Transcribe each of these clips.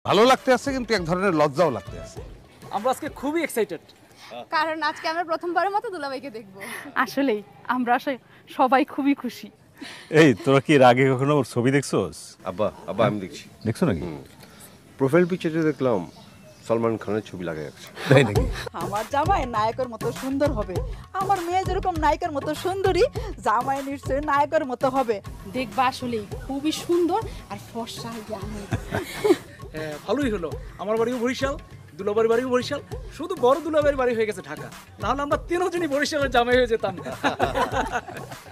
ভালো লাগতে আছে, কিন্তু এক ধরনের লজ্জাও লাগতে আছে। আমরা আজকে খুবই এক্সাইটেড, কারণ আজকে আমরা প্রথমবারের মতো দুলাভাইকে দেখবো। আসলেই আমরা সবাই খুবই খুশি। এই তোরা কি এর আগে কখনো ওর ছবি দেখছোস? আব্বা আব্বা আমি দেখছি। দেখছো নাকি? প্রোফাইল পিকচারে দেখলাম সালমান খানের ছবি লাগাই আছে। তাই নাকি? আমার জামাই নায়কের মতো সুন্দর হবে, আমার মেয়ে যেরকম নায়িকার মতো সুন্দরী, জামাই নিশ্চয়ই নায়কের মতো হবে। দেখবা আসলেই খুবই সুন্দর আর ফর্সা। হ্যাঁ ভালোই হলো। আমার বাড়িও বরিশাল, দুলাভাইয়ের বাড়িও বরিশাল, শুধু বড় দুলাভাইয়ের বাড়ি হয়ে গেছে ঢাকা, নাহলে আমরা তিনজনই বরিশালের জামাই হয়ে যেতাম।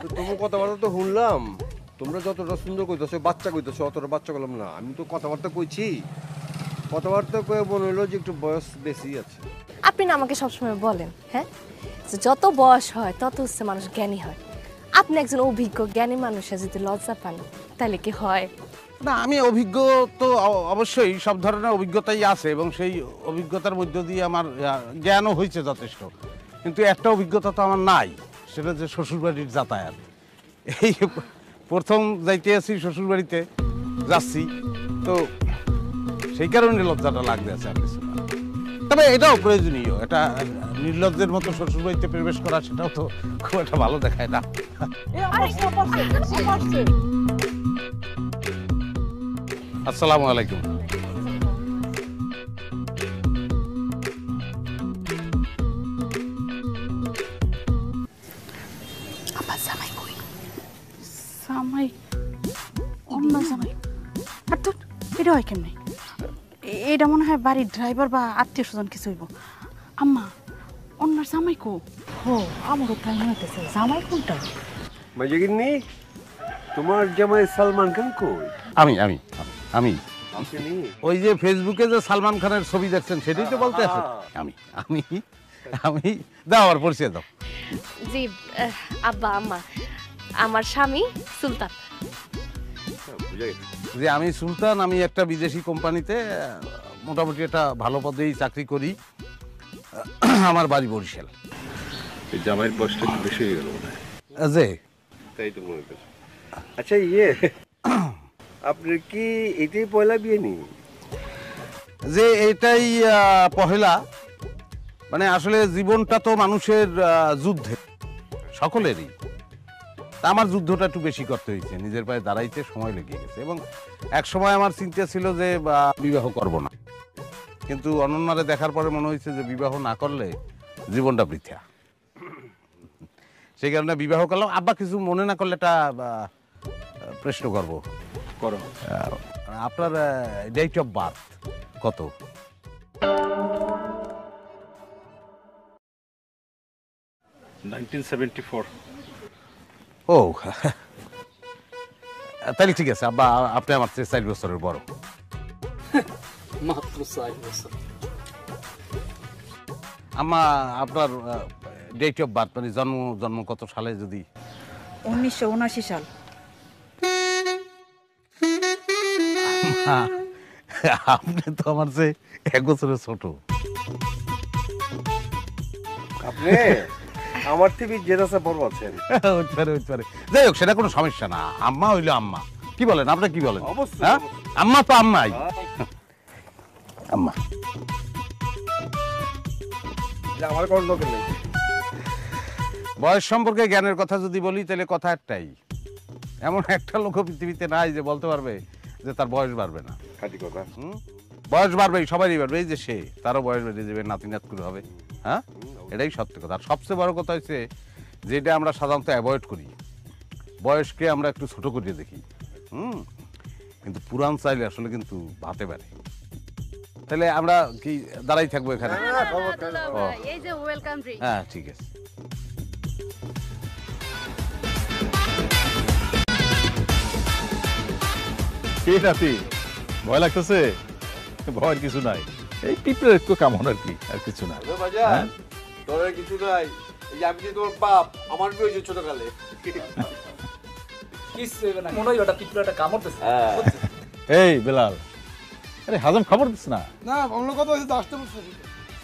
তো তোমার কথাবার্তা তো শুনলাম, তোমরা যতটা সুন্দর কইতেছো বাচ্চা কইতেছো, অতটা বাচ্চা করলাম না। আমি তো কথাবার্তা কইছি, কথাবার্তা কয়ে মনে হলো যে একটু বয়স বেশি আছে। আপনি না আমাকে সবসময় বলেন, হ্যাঁ, যে যত বয়স হয় তত হচ্ছে মানুষ জ্ঞানী হয়। আপনি একজন অভিজ্ঞ জ্ঞানী মানুষের যদি লজ্জা পান তাহলে কি হয়? না, আমি অভিজ্ঞ তো অবশ্যই, সব ধরনের অভিজ্ঞতাই আছে, এবং সেই অভিজ্ঞতার মধ্য দিয়ে আমার জ্ঞানও হয়েছে যথেষ্ট। কিন্তু একটা অভিজ্ঞতা তো আমার নাই, সেটা যে শ্বশুরবাড়ির যাতায়াত। এই প্রথম যাইতে আছি শ্বশুরবাড়িতে, যাচ্ছি তো সেই কারণে লজ্জাটা লাগতে আছে আর কিছু না। তবে এটাও প্রয়োজনীয়, এটা নির্লজ্জের মতো শ্বশুরবাড়িতে প্রবেশ করা, সেটাও তো খুব একটা ভালো দেখায় না। আসসালামু আলাইকুম। জামাই অন্য জামাই, আর তো এটা হয় কেমনি? এটা মনে হয় বাড়ির ড্রাইভার বা আত্মীয় স্বজন কিছু হইব। আম্মা, অন্যার জামাই কো? হো, আমারও তাই মনে হতেছে, জামাই কোনটা? মাইজাগিন্নি, তোমার জামাই সালমান খান কই? আমি আমি আমি আসেনি? ওই যে ফেসবুকে যে সালমান খানের ছবি দেখছেন সেটাই তো বলতে আছে। আমি আমি আমি দাও আমার পরিচয় দাও। জি আব্বা আম্মা, আমার স্বামী সুলতান। বুঝা গেছে। যে আমি সুলতান, আমি একটা বিদেশি কোম্পানিতে মোটামুটি একটা ভালো পদেই চাকরি করি। আমার বাড়ি বরিশাল। এই জামাইয়ের বয়সটা একটু বেশি হয়ে গেল মনে হয়। যে তাই তো মনে করছি। আচ্ছা আপনার কি এটাই পয়লা বিয়ে নি? যে এটাই পহেলা, মানে আসলে জীবনটা তো মানুষের যুদ্ধে, সকলেরই। তা আমার যুদ্ধটা একটু বেশি করতে হয়েছে, নিজের পায়ে দাঁড়াইতে সময় লেগে গেছে। এবং এক সময় আমার চিন্তা ছিল যে বিবাহ করব না, কিন্তু অনন্যারে দেখার পরে মনে হয়েছে যে বিবাহ না করলে জীবনটা বৃথা। সেই কারণে বিবাহ করলাম। আব্বা কিছু মনে না করলে একটা প্রশ্ন করবো। করো। আপনার ডেট অফ বার্থ কত? 1974। ও তাহলে ঠিক আছে আব্বা, আপনি আমার চেয়ে 4 বছরের বড়। মাত্র 4 বছর। আম্মা, আপনার ডেট অফ বার্থ মানে জন্ম কত সালে? যদি 1979 সাল। আপনি তো আমার চেয়ে 1 বছরের ছোট। আপনি আমার থেকে জেদাসা বড় আছেন। হতে পারে। যাই হোক, সেটা কোনো সমস্যা না। আম্মা হইলো আম্মা। কি বলেন আপনি, কি বলেন? অবশ্যই, হ্যাঁ, আম্মা তো আম্মাই। আম্মা আমার কোন লোক নেই। বয়স সম্পর্কে জ্ঞানের কথা যদি বলি, তাহলে কথা একটাই, এমন একটা লোক পৃথিবীতে নাই যে বলতে পারবে যে তার বয়স বাড়বে না। খাঁটি কথা। বয়স বাড়বেই, সবারই বাড়বে। এই যে সে, তারও বয়স বেড়ে যাবে, নাতি নাতকুর হবে। হ্যাঁ, এটাই সত্যি কথা। আর সবচেয়ে বড় কথা হচ্ছে যেটা আমরা সাধারণত অ্যাভয়েড করি, বয়সকে আমরা একটু ছোট করে দেখি। কিন্তু পুরান চাইলে আসলে কিন্তু ভাতে পারে। তাহলে আমরা কি দাঁড়াই থাকবো এখানে? এই যে ওয়েলকাম ড্রিঙ্ক। হ্যাঁ, ঠিক আছে। কি নাতি, ভয় লাগতেছে? ভয়ের কিছু নাই, এই পিঁপড়ের একটু কামড় আর কি, আর কিছু না। বাজার তোর কিছু নাই। এই যে আমি যে তোমার বাপ, আমার বিয়ে হয়েছে ছোটকালে। কিছু হইবে না, মনে হয় ওটা পিঁপড়াটা কামড়তেছে। এই বেলাল, আরে হাজম খবর দিস না। না অন্য কথা হচ্ছে তো আসতে বলছি।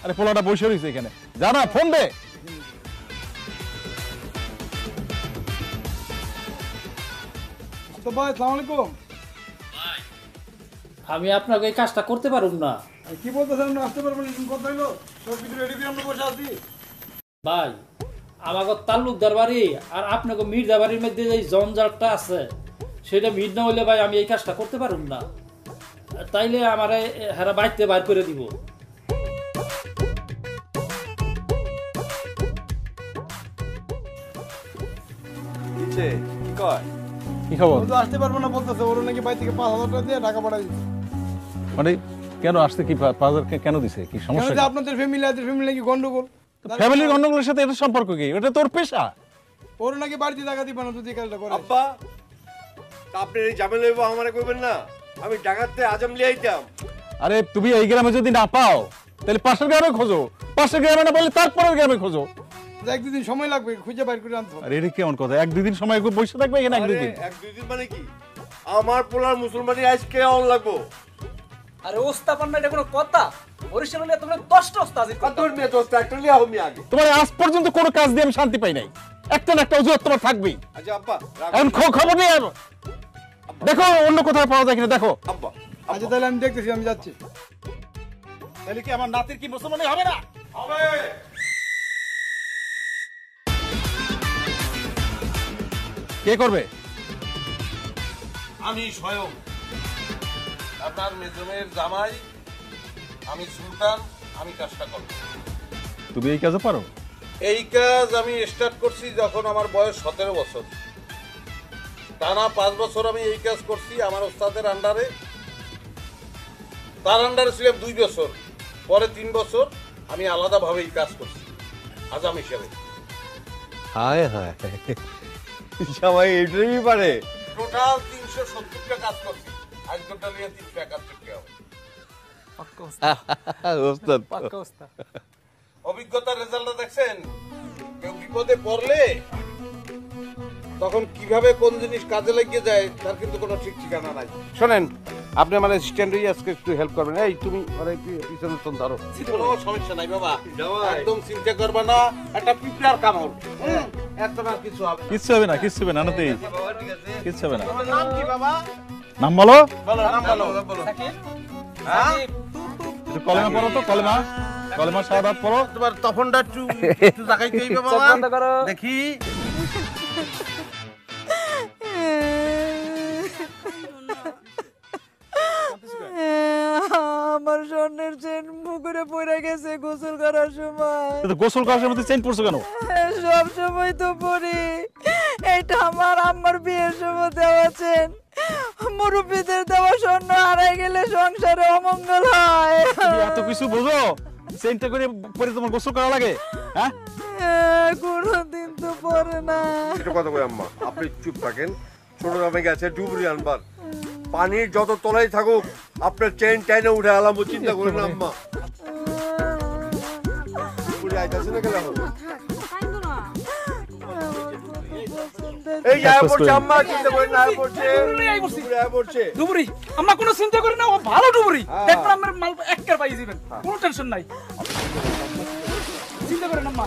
আরে পোলাটা বসে রয়েছে এখানে, জানা ফোন দে। তো ভাই আসসালামু আলাইকুম। আমি আপনাকে এই কাজটা করতে পারুম না। কি বলতেছেন না আসতে পারবেন কথা হইলো সব কিছু রেডি করে আমরা বসে আছি ভাই আমাকে তালুকদার বাড়ি আর আপনাকে মির্জা বাড়ির মধ্যে যে জঞ্জালটা আছে সেটা মিট না হইলে ভাই আমি এই কাজটা করতে পারুম না। তাইলে আমারে হেরা বাইতে বাইর করে দিব। কি খবর? ও তো আসতে পারবো না বলতেছে ওর নাকি বাড়ি থেকে 5,000 টাকা দিয়ে টাকা পাঠাই দিচ্ছে মানে কেন আসতে কি 5,000 কেন দিছে? কি কেন সমস্যা? যে আপনাদের ফ্যামিলি নাকি গন্ডগোল ফ্যামিলির গন্ডগোলের সাথে এটা সম্পর্ক কি? এটা তোর পেশা। ওর নাকি বাড়িতে টাকা দিবে না যদি কাজটা করে আব্বা তা আপনি এই ঝামেলা হইব আমারে কইবেন না আমি ঢাকাতে আজম লিয়ে আইতাম আরে তুমি এই গ্রামে যদি না পাও তাহলে পাশের গ্রামে খোঁজো, পাশের গ্রামে না বলে তারপরের গ্রামে খোঁজো। এক দুদিন সময় লাগবে খুঁজে বাইর করে আনতে হবে আরে এটা কেমন কথা? 1-2 দিন সময় বসে থাকবে এখানে? 1-2 দিন এক দুই দিন মানে কি আমার পোলার মুসলমানি আজকে অন লাগবো আরে ওস্তা পান্না এটা কোনো কথা? বরিশাল হলে তোমরা 10টা ওস্তা আছে। কত মেয়ে দোস্ত একটা লিয়া আমি আগে তোমার আজ পর্যন্ত কোনো কাজ দিয়ে আমি শান্তি পাই নাই। একটা না একটা অজুহাত তোমার থাকবেই। আচ্ছা আব্বা এখন খবর নেই আর দেখো অন্য কোথাও পাওয়া যায় কিনা দেখো। আব্বা আচ্ছা তাহলে আমি দেখতেছি আমি যাচ্ছি তাহলে কি আমার নাতির কি মুসলমানি হবে না? হবে কে করবে? আমি স্বয়ং আপনার মেজমের জামাই, আমি সুলতান, আমি কাজটা করব। তুমি এই কাজও পারো? এই কাজ আমি স্টার্ট করছি যখন আমার বয়স 17 বছর। টানা 5 বছর আমি এই কাজ করছি আমার ওস্তাদের আন্ডারে। তার আন্ডারে ছিলাম 2 বছর, পরে 3 বছর আমি আলাদাভাবে এই কাজ করছি আজাম হিসেবে। হায় হায় সবাই এইটাই পারে টোটাল 370টা কাজ করছি। আজ টোটাল 371 হবে। ওস্তাদ পাক্কা ওস্তা। অভিজ্ঞতার রেজাল্টটা দেখছেন? কেউ বিপদে পড়লে তখন কিভাবে কোন জিনিস কাজে লাগিয়ে যায় তার কিন্তু কোনো ঠিক ঠিকানা নাই। শোনেন, আপনি আমার অ্যাসিস্ট্যান্ট হয়ে আজকে একটু হেল্প করবেন। এই তুমি আরে পিছনে তো ধরো, কোনো সমস্যা নাই বাবা, একদম চিন্তা করবে না। একটা পিঁপড়ার কামড়, এত না কিছু হবে। কিচ্ছু হবে না, কিচ্ছু হবে না, নাতি কিচ্ছু হবে না। তোমার নাম কি বাবা? নাম বলো। বলো নাম বলো। হ্যাঁ একটু কলেমা পড়ো তো, কলেমা কলেমা শাহাদাত পড়ো। তোমার তপনটা একটু জায়গায় কইবে বাবা, দেখি। আমার স্বর্ণের চেন পুকুরে পড়ে গেছে গোসল করার সময়। তো গোসল করার সময় চেইন পড়ছো কেন? সব সময় তো পড়ি। এটা আমার আম্মার বিয়ের সময় দেওয়া চেন। মুরব্বীদের দেওয়া স্বর্ণ হারাই গেলে সংসারে অমঙ্গল হয়। তুমি এত কিছু বোঝো? চেইনটা করে পরে তোমার গোসল করা লাগে? হ্যাঁ কোনদিন তো পরে না। এটা কথা কই আম্মা আপনি চুপ থাকেন। ছোট জামাই গেছে ডুবুরি আনবার, পানির যত তলাই থাকুক আপনার চেন টাইনে উঠে আলাম, চিন্তা করেন না আম্মা। ডুবুরি আইতাছে না গেলাম এই যায় পড়ছে আম্মা, চিন্তা করেন না পড়ছে ডুবুরি আয় পড়ছে। ডুবুরি আম্মা কোনো চিন্তা করেন না, ও ভালো ডুবুরি। দেখবেন আমার মাল একবার পাই যাবেন, কোনো টেনশন নাই। চিন্তা করেন আম্মা।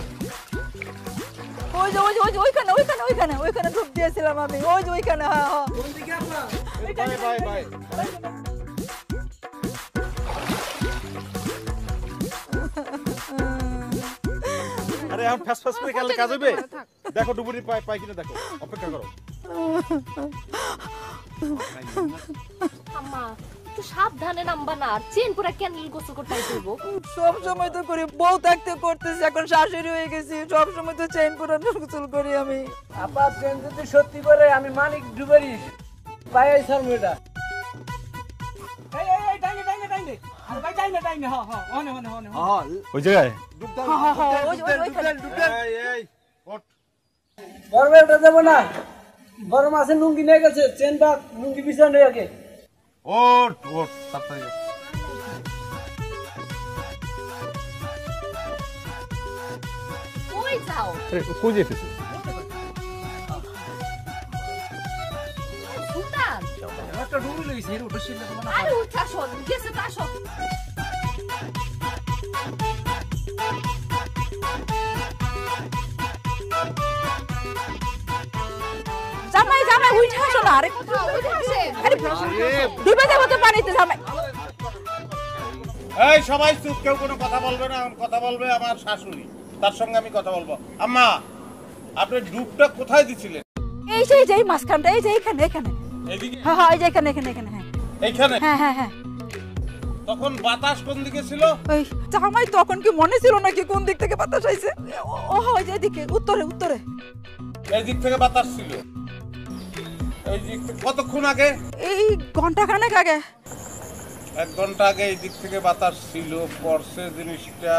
ওই যে ওইখানে ওইখানে ওইখানে ওইখানে ঢুক দিয়েছিলাম আমি। ওই যে ওইখানে। হ্যাঁ হ্যাঁ বাই বাই আরে এখন ফাস ফাস করে খেললে কাজ হবে? দেখো ডুবুরি পাই কিনা দেখো, অপেক্ষা করো। আম্মা একটু সাবধানে নামবা না, আর চেন পুরা ক্যান্ডেল গোসল করতে আইবো। সব সময় তো করি, বউ থাকতে করতেছি, এখন শাশুড়ি হয়ে গেছি, সব সময় তো চেইন পুরা গোসল করি আমি। আপা চেন যদি সত্যি করে আমি মানিক ডুবুরি পাই স্যার মেটা। এই টাইনে টাইনে টাইনে আর ভাই টাইনে টাইনে। হ্যাঁ হ্যাঁ হনে হনে হনে। ওই জায়গায় বড়টা দেব না, বড় মাছের লুঙ্গি নিয়ে গেছে, চেনটা লুঙ্গি পিছনে আগে। ওট ওট তাড়াতাড়ি। কই যাও? কই যেতেছে? সুলতান একটা ডুবুরি লইছে, এর উপর শিল্লা না। আরে উঠা শোন, গেছে তা সব। জামাই জামাই উঠে আসো না। আরে উঠে আসেন। আরে ডুবে যাবো তো পানিতে জামাই। এই সবাই চুপ, কেউ কোনো কথা বলবে না। এখন কথা বলবে আমার শাশুড়ি, তার সঙ্গে আমি কথা বলবো। আম্মা, আপনি ডুবটা কোথায় দিছিলেন? এই যে এই মাঝখানটা, এই যে এখানে এখানে। এইদিকে? হ্যাঁ হ্যাঁ, এই যে এখানে এখানে এখানে। হ্যাঁ এইখানে? হ্যাঁ হ্যাঁ হ্যাঁ। তখন বাতাস কোন দিকে ছিল? ওই জামাই তখন কি মনে ছিল নাকি কোন দিক থেকে বাতাস আইছে? ও ওই যে এদিকে, উত্তরে উত্তরে। এই দিক থেকে বাতাস ছিল। এই দিক থেকে কতক্ষণ আগে? এই ঘন্টা খানেক আগে। 1 ঘন্টা আগে এই দিক থেকে বাতাস ছিল, পড়ছে জিনিসটা।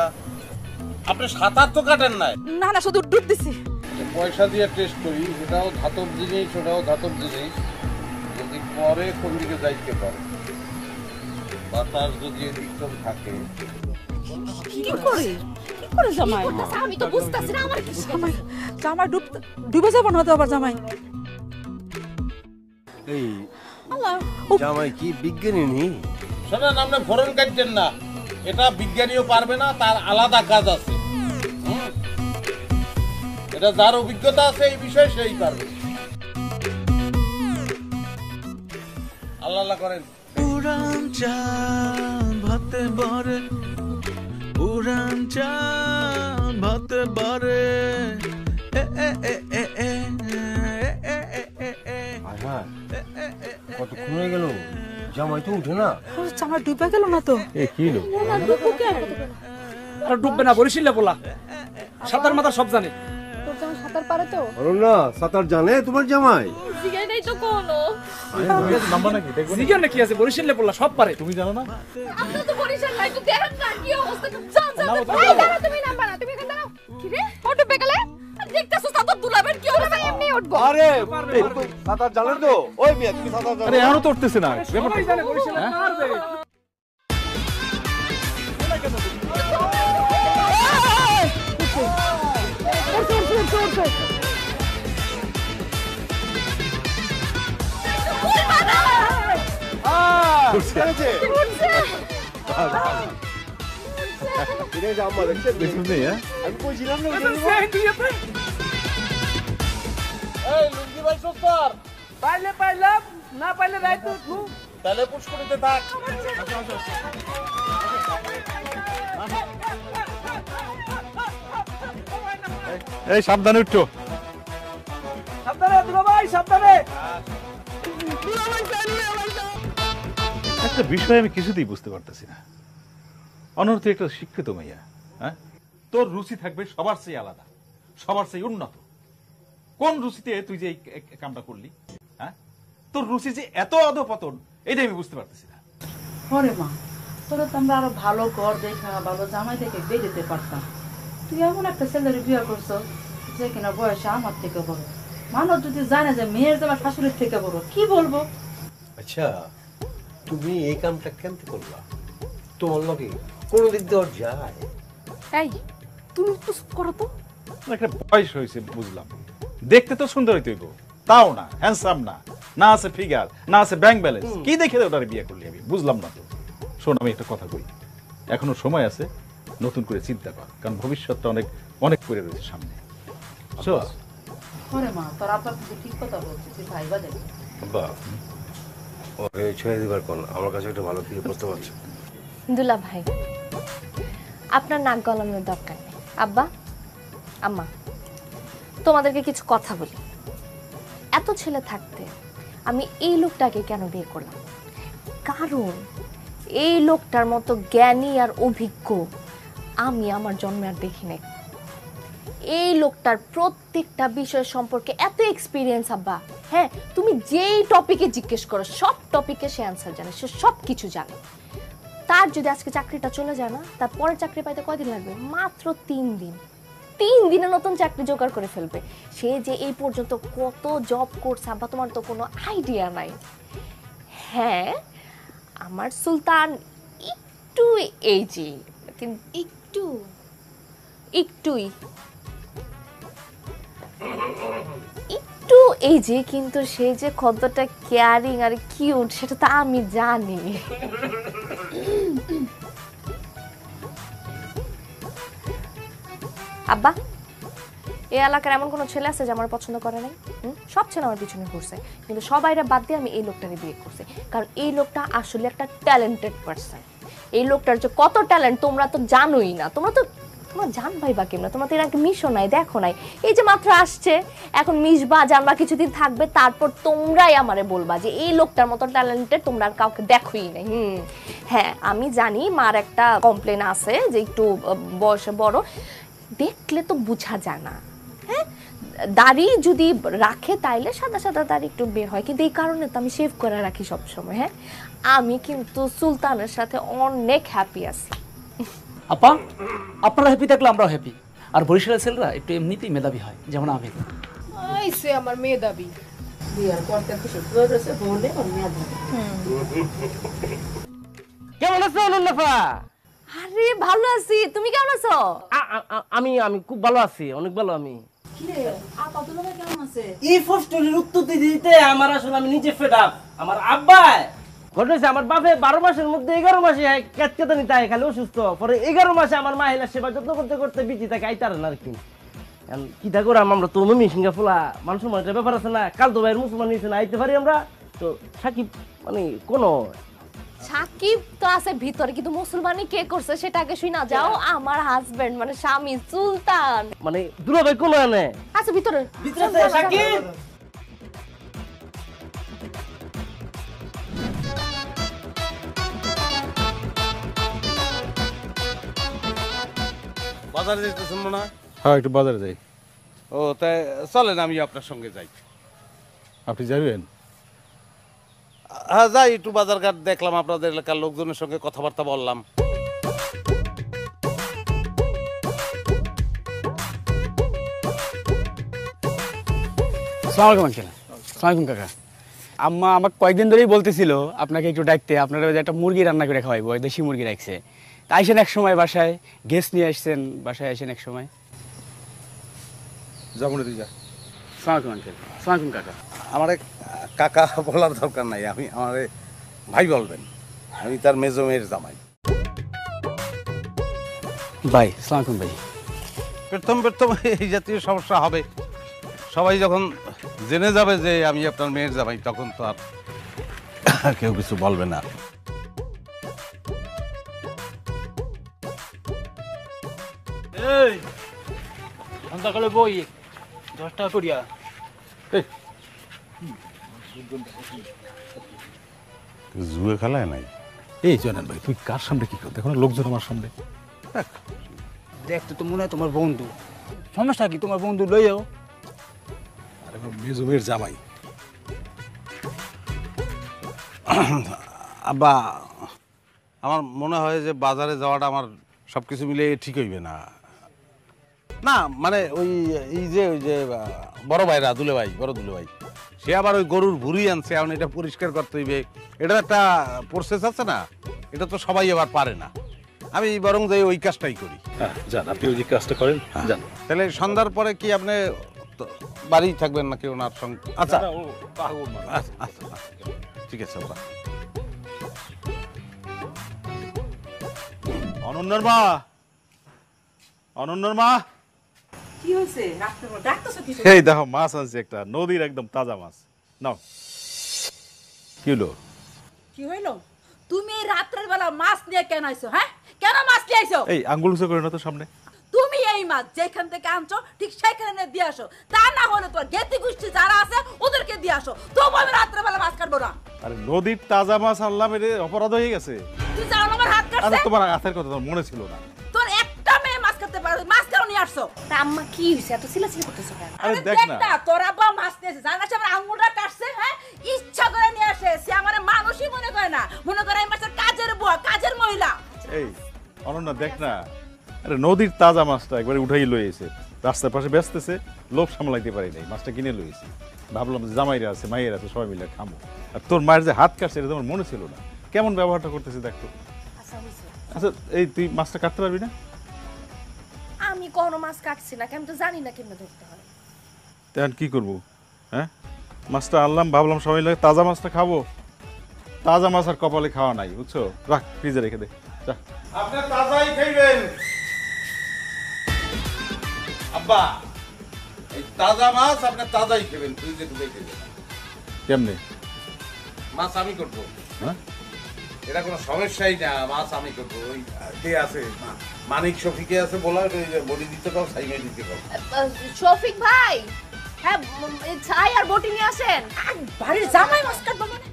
আপনি সাঁতার তো কাটেন নাই? না না, শুধু ডুব দিছি। পয়সা দিয়ে টেস্ট করি, এটাও ধাতব জিনিস, ওটাও ধাতব জিনিস। যদি পরে কোন দিকে যাইতে পারে, বাতাস যদি এদিকটা থাকে। কি করে জামাই? আমি তো বুঝতাছি না আমার কি জামাই জামাই ডুবে যাবো না তো আবার জামাই? এই আল্লাহ, জামাই কি বিজ্ঞানী নি? শোনেন, আপনি ফোরন কাটছেন না, এটা বিজ্ঞানীও পারবে না, তার আলাদা কাজ আছে। এটা যার অভিজ্ঞতা আছে এই বিষয়ে সেই পারবে। আল্লাহ আল্লাহ করেন। উড়ান চাঁদ ভাতে বারে, উড়ান চাঁদ ভাতে বারে, এ এ এ এ এ এ এ এ এ। আহা, কতক্ষণ হয়ে গেল, জামাই তো উঠে না। জামাই ডুবে গেল না তো? এ কি হলো? আর ডুববে না, বরিশালে বলা সাঁতার মাতার সব জানে। তোর জামাই সাঁতার পারে তো? বলো না, সাঁতার জানে তোমার জামাই? জিগাই নাই তো কোনো। নাম্বার নাকি দেখবো? জিজ্ঞাসা নাকি আছে, বরিশালে বলা সব পারে। তুমি জানো না? আপনি তো বরিশাল নাই, তো দেখেন না কি অবস্থা। যাও যাও, এই দাঁড়া, তুমি নাম্বার না, তুমি এখানে দাঁড়াও। কি রে, ওটা বেকালে দেখতেছো সাঁতার দুলাবেন কি হবে? এমনি উঠবো। আরে সাঁতার জানেন তো? ওই মেয়ে, তুমি সাঁতার জানো? আরে এখনো তো উঠতেছে না। সবাই জানে বরিশালে পারবে। দেখুন নেই, হ্যাঁ? আমি কইছিলাম না এই লুঙ্গি ভাই সত্তর, পাইলে পাইলাম, না পাইলে রাইতে উঠবো। তাহলে পুষ্করিতে থাক। এই সাবধানে উঠো। সাবধানে দুলাভাই, সাবধানে। একটা বিষয় আমি কিছুতেই বুঝতে পারতেছি না। অনর তুই একটা শিক্ষিত মেয়া, হ্যাঁ? তোর রুচি থাকবে সবার চেয়ে আলাদা, সবার চেয়ে উন্নত। কোন রুচিতে তুই যে এই কামটা করলি? হ্যাঁ, তোর রুচি যে এত অধপতন, এইটাই আমি বুঝতে পারতেছি না। ওরে মা, তোরা তো আমরা আরো ভালো ঘর দেখা, ভালো জামাই থেকে বেরোতে পারতাম। তুই এমন একটা ছেলের বিয়ে করছো যে কিনা বয়সে আমার থেকে বড়। মানুষ যদি জানে যে মেয়ের জামা শাশুড়ির থেকে বড়, কি বলবো? আচ্ছা, তুমি এই কামটা কেমতে করলা? তোমার লগে কোনো দিক দিয়ে ওর যায়? এই তুমি একটু চুপ করো তো। একটা বয়স হয়েছে বুঝলাম, দেখতে তো সুন্দর হইতে হইব, তাও না হ্যান্ডসাম না, না আছে ফিগার, না আছে ব্যাংক ব্যালেন্স। কি দেখে ওটারে বিয়ে করলি আমি বুঝলাম না তো। শোন, আমি একটা কথা কই, এখনো সময় আছে, নতুন করে চিন্তা কর, কারণ ভবিষ্যৎটা অনেক অনেক করে রয়েছে সামনে। ওরে মা, তোর আব্বা কিন্তু ঠিক কথা বলছে, তুই ভাইবা দেখ। বাহ, ওকে ছেড়ে দিবার কোন, আমার কাছে একটা ভালো বিয়ে প্রস্তাব আছে। দুলা ভাই, আপনার নাক গলানোর দরকার নেই। আব্বা, আম্মা, তোমাদেরকে কিছু কথা বলি। এত ছেলে থাকতে আমি এই লোকটাকে কেন বিয়ে করলাম? কারণ এই লোকটার মতো জ্ঞানী আর অভিজ্ঞ আমি আমার জন্মে আর দেখি নাই। এই লোকটার প্রত্যেকটা বিষয় সম্পর্কে এত এক্সপিরিয়েন্স আব্বা। হ্যাঁ, তুমি যেই টপিকে জিজ্ঞেস করো সব টপিকে সে অ্যান্সার জানে, সে সব কিছু জানে। তার যদি আজকে চাকরিটা চলে যায় না, তার পরের চাকরি পাইতে কয়দিন লাগবে? মাত্র 3 দিন। 3 দিনে নতুন চাকরি জোগাড় করে ফেলবে। সে যে এই পর্যন্ত কত জব করছে আব্বা, তোমার তো কোনো আইডিয়া নাই। হ্যাঁ, আমার সুলতান একটু এই যে একটুই একটু এই যে, কিন্তু সে যে কতটা কেয়ারিং আর কিউট সেটা তো আমি জানি। আব্বা, এই এলাকার এমন কোনো ছেলে আছে যে আমার পছন্দ করে নাই? সব ছেলে আমার পিছনে ঘুরছে, কিন্তু সবাইরা বাদ দিয়ে আমি এই লোকটাকে বিয়ে করছি, কারণ এই লোকটা আসলে একটা ট্যালেন্টেড পার্সন। এই লোকটার যে কত ট্যালেন্ট তোমরা তো জানোই না। তোমরা জানবাই বা কেমন, তোমরা তো এর আগে মিশো নাই, দেখো নাই, এই যে মাত্র আসছে, এখন মিশবা, জানবা, কিছুদিন থাকবে, তারপর তোমরাই আমারে বলবা যে এই লোকটার মতো ট্যালেন্টেড তোমরা আর কাউকে দেখোই নাই। হ্যাঁ আমি জানি মার একটা কমপ্লেন আছে যে একটু বয়সে বড়, দেখলে তো বোঝা যায় না। হ্যাঁ দাড়ি যদি রাখে তাইলে সাদা সাদা দাড়ি একটু বের হয়, কিন্তু এই কারণে তো আমি শেভ করে রাখি সবসময়। হ্যাঁ আমি কিন্তু সুলতানের সাথে অনেক হ্যাপি আছি। আপা আপনারা হ্যাপি থাকলে আমরাও হ্যাপি। আর বরিশালের ছেলেরা একটু এমনিতেই মেধাবী হয়, যেমন আমি। আইছে আমার মেধাবী বিয়ার করতে খুশি করেছে বলে ওর মেধাবী। কেমন আছো অনন্যা? আরে ভালো আছি, তুমি কেমন আছো? আমি আমি খুব ভালো আছি, অনেক ভালো। আমি কিরে আপা দুলাভাই কেমন আছে? এই প্রশ্নের উত্তর দিতে আমার আসলে আমি নিজে ফেড আপ। আমার আব্বা ঘটেছে, আমার বাপে 12 মাসের মধ্যে 11 মাসে কেতকেতানি তাই খালি অসুস্থ, পরে 11 মাসে আমার মাহিলা সেবা যত্ন করতে করতে বিচি থাকে আইতারে না আর কি। কি তা করাম, আমরা তো মমি সিঙ্গা ফুলা মানুষ একটা ব্যাপার আছে না, কাল তো ভাইয়ের মুসলমান নিয়েছে না, আইতে পারি আমরা তো। সাকিব মানে কোনো সাকিব তো আছে ভিতরে, কিন্তু মুসলমানি কে করছে সেটা আগে শুই না যাও। আমার হাজবেন্ড মানে স্বামী সুলতান, মানে দুলাভাই কোনো আনে আছে ভিতরে। সাকিব বাজারে যেতেছেন মনে হয়? হ্যাঁ একটু বাজারে যাই। ও তাই চলেন আমি আপনার সঙ্গে যাই। আপনি যাবেন? হ্যাঁ যাই, একটু বাজার ঘাট দেখলাম, আপনাদের এলাকার লোকজনের সঙ্গে কথাবার্তা বললাম। আসসালামু আলাইকুম আঙ্কেল। আসসালামু আলাইকুম কাকা। আম্মা আমাকে কয়েকদিন ধরেই বলতেছিল আপনাকে একটু ডাকতে, আপনারা একটা মুরগি রান্না করে খাওয়াইবো, দেশি মুরগি রাখছে। তা আইসেন এক সময় বাসায়, গেস্ট নিয়ে আসছেন বাসায়, আইসেন এক সময়। যাবো না তুই যা। আসসালামু আলাইকুম আঙ্কেল। আসসালামু আলাইকুম কাকা। আমার কাকা বলার দরকার নাই, আমি আমার ভাই বলবেন, আমি তার মেজো মেয়ের জামাই। ভাই আসসালামু আলাইকুম ভাই। প্রথম এই জাতীয় সমস্যা হবে, সবাই যখন জেনে যাবে যে আমি আপনার মেয়ের জামাই, তখন তো আর কেউ কিছু বলবে না। এই সন্ধ্যাকালে বই 10 টাকা করিয়া। জুয়ে খেলায় নাই। এই জয়নাল ভাই, তুই কার সামনে কি করতে? এখন লোকজন আমার সামনে। দেখতে তো মনে হয় তোমার বন্ধু, সমস্যা কি? তোমার বন্ধু লই যাও। আরে মেজুমের জামাই। আব্বা আমার মনে হয় যে বাজারে যাওয়াটা আমার সব কিছু মিলে ঠিক হইবে না। না মানে ওই যে বড় ভাইরা দুলে ভাই, বড় দুলে ভাই, সে আবার ওই গরুর ভুড়ি আনছে, এখন এটা পরিষ্কার করতে হইবে, এটার একটা প্রসেস আছে না, এটা তো সবাই আবার পারে না। আমি বরং যাই ওই কাজটাই করি। যান, আপনি ওই যে কাজটা করেন, যান। তাহলে সন্ধ্যার পরে কি আপনি বাড়ি থাকবেন নাকি ওনার সঙ্গে? আচ্ছা আচ্ছা ঠিক আছে। আব্বা অনন্যার মা, অনন্যার মা, কি হইছে? ডাক্তারছো কি? এই দেখো মাছ আনছে একটা, নদীর একদম তাজা মাছ, নাও। কি হলো? কি হইলো? তুমি এই রাতের বেলা মাছ নিয়ে কেন আইছো? হ্যাঁ কেন মাছ নিয়ে আইছো? এই আঙ্গুল উঁচু করে না তো সামনে। তুমি এই মাছ যেখান থেকে আনছো ঠিক সেখানে দিয়ে আসো, তা না হলে তোর গেতি গোষ্ঠী যারা আছে ওদেরকে দিয়ে আসো। তবু আমি রাতের বেলা মাছ কাটবো না। আরে নদীর তাজা মাছ আনলাম, এটা অপরাধ হয়ে গেছে। তুই জানো আমার হাত আরে কাটছে? তোমার হাতের কথা তোর মনে ছিল না? তোর একটা মেয়ে মাছ কাটতে পারে, মাছ কেন নিয়ে আসছো? তা আম্মা কি হইছে, এত চিল্লাচিল্লি করতেছো কেন? আরে দেখ না, তোর আব্বা মাছ নিয়েছে, জানাস আমার আঙ্গুলটা কাটছে, হ্যাঁ ইচ্ছা করে নিয়ে আসে। সে আমার মানুষই মনে করে না, মনে করে এই মাছের কাজের বুয়া, কাজের মহিলা। এই অনন্যা দেখ না, আরে নদীর তাজা মাছটা একবারে উঠাই লইয়েছে, রাস্তার পাশে বেচতেছে, লোভ সামলাইতে পারি নাই, মাছটা কিনে লইয়েছি। ভাবলাম যে জামাইরা আছে, মাইয়েরা আছে, সবাই মিলে খামো। আর তোর মায়ের যে হাত কাটছে এটা তোমার মনে ছিল না, কেমন ব্যবহারটা করতেছে দেখতো। আচ্ছা এই তুই মাছটা কাটতে পারবি না? আমি কোনো মাছ কাটছি না, আমি তো জানি না কেমনে ধরতে হয়। তখন কি করবো? হ্যাঁ মাছটা আনলাম, ভাবলাম সবাই মিলে তাজা মাছটা খাবো। তাজা মাছ আর কপালে খাওয়া নাই, বুঝছো? রাখ, ফ্রিজে রেখে দে। আপনি তাজাই খাইবেন আব্বা, এই তাজা মাছ আপনি তাজাই খাবেন, ফ্রিজে ঢুকে খাবেন। কেমনে? মাছ আমি করবো। হ্যাঁ এটা কোনো সমস্যাই না, মাছ আমি করবো। ওই কে আছে মানিক শফিকে আছে বলা, বডি দিতে পারো, সাইমে দিতে পারো। শফিক ভাই, হ্যাঁ ছাই আর বটি নিয়ে আসেন। বাড়ির জামাই মাছ কাটবো মানে?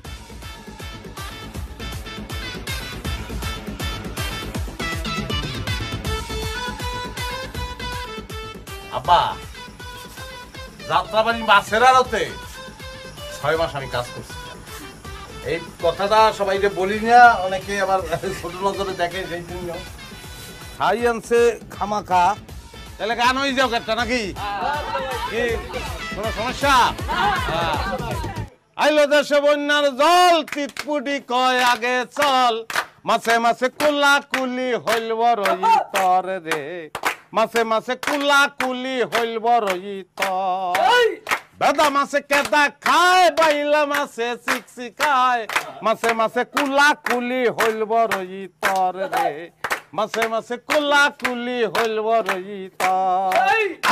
আব্বা, যাত্রাবাড়ি মাছের আড়তে 6 মাস আমি কাজ করছি। এই কথাটা সবাইকে বলি না, অনেকে আবার ছোট নজরে দেখে, সেই জন্য ছাই আনছে খামাখা। তাহলে গান হয়ে যাও একটা নাকি? কি কোনো সমস্যা? আইলো দেশে বন্যার জল, তিতপুটি কয় আগে চল, মাছে মাছে কুলা কুলি হইল বড়ই তর রে, মাছে মাছে কুলা কুলি হইল বড়ই তর। বেদা মাছে কেদা খায়, বাইলা মাছে চিকচি খায়, মাছে মাছে কুলা কুলি হইল বড়ই তর রে, মাছে মাছে কুলা কুলি হইল বড়ই তর।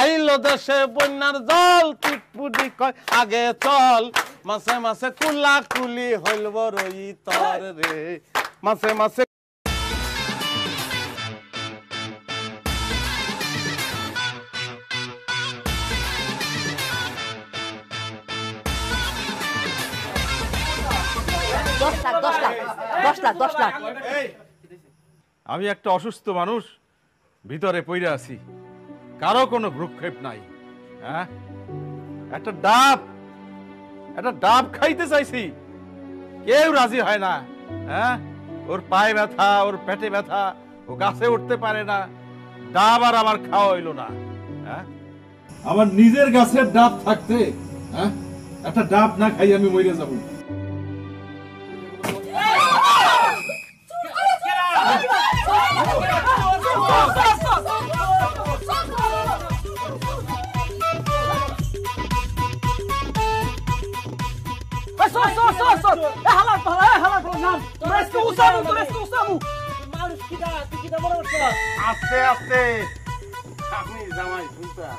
আইলো দেশে বন্যার জল, টিটপুটি কয় আগে চল, মাছে মাছে কুলা কুলি হইল বড়ই তর রে, মাছে মাছে। আমি একটা অসুস্থ মানুষ, ভিতরে পইরা আছি, কারো কোনো ভ্রুক্ষেপ নাই। হ্যাঁ, একটা ডাব খাইতে চাইছি, কেউ রাজি হয় না। হ্যাঁ, ওর পায়ে ব্যথা, ওর পেটে ব্যথা, ও গাছে উঠতে পারে না, ডাব আর আমার খাওয়া হইলো না। হ্যাঁ, আমার নিজের গাছের ডাব থাকতে হ্যাঁ একটা ডাব না খাই আমি মরে যাবো। আস্তে আস্তে আপনি জামাই শুনতেন।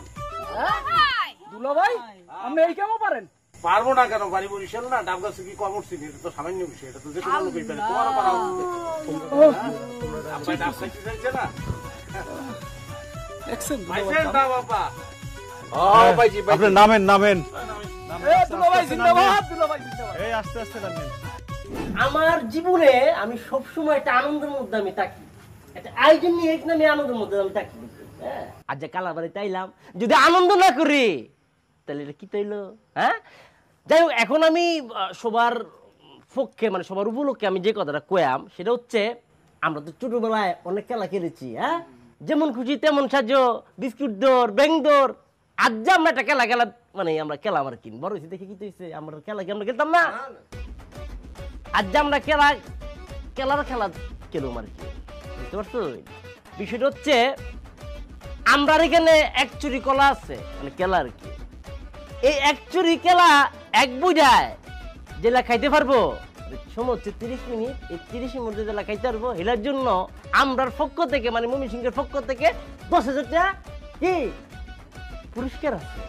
দুলা ভাই, আপনি এই কেমন পারেন? পারবো না কেন, বাড়ি বরিশাল না, ডাব গাছে কি কম উঠছি, এটা তো সামান্য বিষয়, এটা তো যে কোনো লোকই পারে, তোমারও পারা উচিত। আপনার ডাব খাইতে চাইছে না? পাইছেন ডাব বাবা? আপনি নামেন নামেন। দুলা ভাই জিন্দাবাদ, দুলা ভাই জিন্দাবাদ। এই আস্তে আস্তে নামেন। আমার জীবনে আমি সবসময় একটা আনন্দের মধ্যে আমি থাকি, একটা আয়োজন নিয়ে আমি আনন্দের মধ্যে আমি থাকি। হ্যাঁ, আজ যে কালাবাড়িতে আইলাম, যদি আনন্দ না করি তাহলে এটা কি তৈল? হ্যাঁ, যাই হোক, এখন আমি সবার পক্ষে মানে সবার উপলক্ষে আমি যে কথাটা কয়াম সেটা হচ্ছে, আমরা তো ছোটবেলায় অনেক খেলা খেলেছি। হ্যাঁ, যেমন খুশি তেমন সাজো, বিস্কুট দৌড়, ব্যাং দৌড়। আজ যে আমরা একটা খেলা মানে আমরা খেলাম আর কি, বড় হয়েছি দেখে কি হয়েছে, আমরা খেলা কি আমরা খেলতাম না? আজ যে আমরা খেলা খেলুম আর কি, বুঝতে পারছো? বিষয়টা হচ্ছে, আমরা এখানে একচুরি কলা আছে, মানে খেলা আর কি। এই একচুরি খেলা এক বুঝায় জেলা খাইতে পারবো, সময় হচ্ছে 30 মিনিট। এই 30 মিনিটে জেলা খাইতে পারবো, এটার জন্য আমরার পক্ষ থেকে মানে ময়মনসিংহের পক্ষ থেকে 10,000 টাকা কি পুরস্কার আছে।